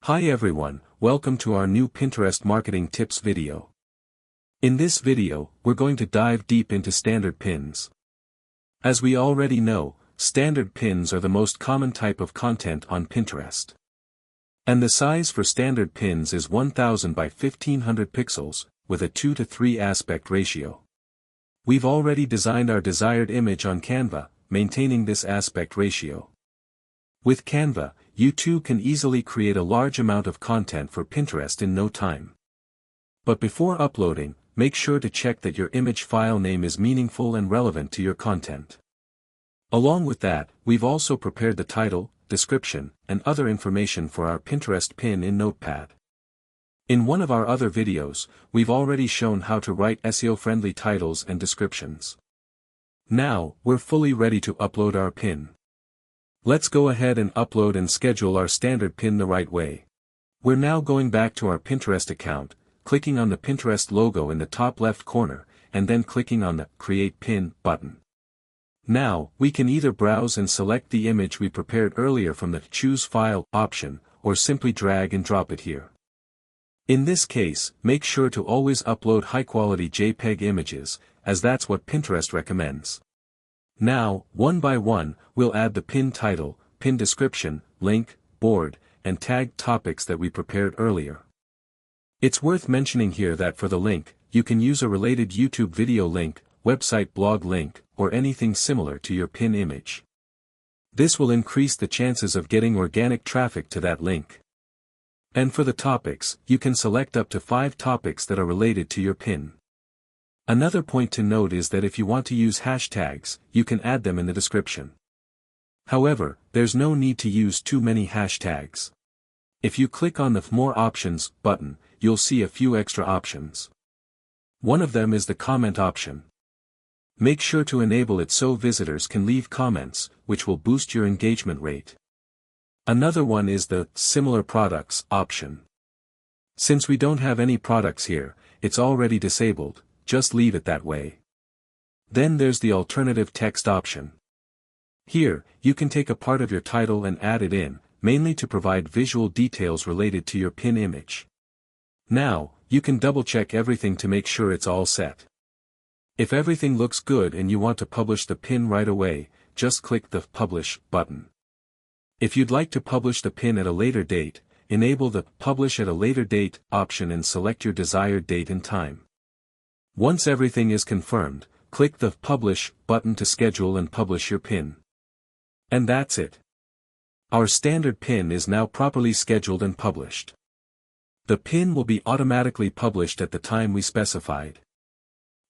Hi everyone, welcome to our new Pinterest marketing tips video. In this video, we're going to dive deep into standard pins. As we already know, standard pins are the most common type of content on Pinterest. And the size for standard pins is 1000 by 1500 pixels, with a 2 to 3 aspect ratio. We've already designed our desired image on Canva, maintaining this aspect ratio. With Canva, you too can easily create a large amount of content for Pinterest in no time. But before uploading, make sure to check that your image file name is meaningful and relevant to your content. Along with that, we've also prepared the title, description, and other information for our Pinterest pin in Notepad. In one of our other videos, we've already shown how to write SEO-friendly titles and descriptions. Now, we're fully ready to upload our pin. Let's go ahead and upload and schedule our standard pin the right way. We're now going back to our Pinterest account, clicking on the Pinterest logo in the top left corner, and then clicking on the Create Pin button. Now, we can either browse and select the image we prepared earlier from the Choose File option, or simply drag and drop it here. In this case, make sure to always upload high-quality JPEG images, as that's what Pinterest recommends. Now, one by one, we'll add the pin title, pin description, link, board, and tag topics that we prepared earlier. It's worth mentioning here that for the link, you can use a related YouTube video link, website blog link, or anything similar to your pin image. This will increase the chances of getting organic traffic to that link. And for the topics, you can select up to 5 topics that are related to your pin. Another point to note is that if you want to use hashtags, you can add them in the description. However, there's no need to use too many hashtags. If you click on the More Options button, you'll see a few extra options. One of them is the comment option. Make sure to enable it so visitors can leave comments, which will boost your engagement rate. Another one is the Similar Products option. Since we don't have any products here, it's already disabled. Just leave it that way. Then there's the alternative text option. Here, you can take a part of your title and add it in, mainly to provide visual details related to your pin image. Now, you can double-check everything to make sure it's all set. If everything looks good and you want to publish the pin right away, just click the Publish button. If you'd like to publish the pin at a later date, enable the Publish at a Later Date option and select your desired date and time. Once everything is confirmed, click the Publish button to schedule and publish your pin. And that's it. Our standard pin is now properly scheduled and published. The pin will be automatically published at the time we specified.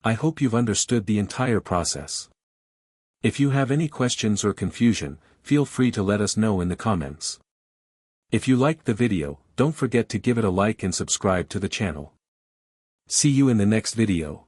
I hope you've understood the entire process. If you have any questions or confusion, feel free to let us know in the comments. If you liked the video, don't forget to give it a like and subscribe to the channel. See you in the next video.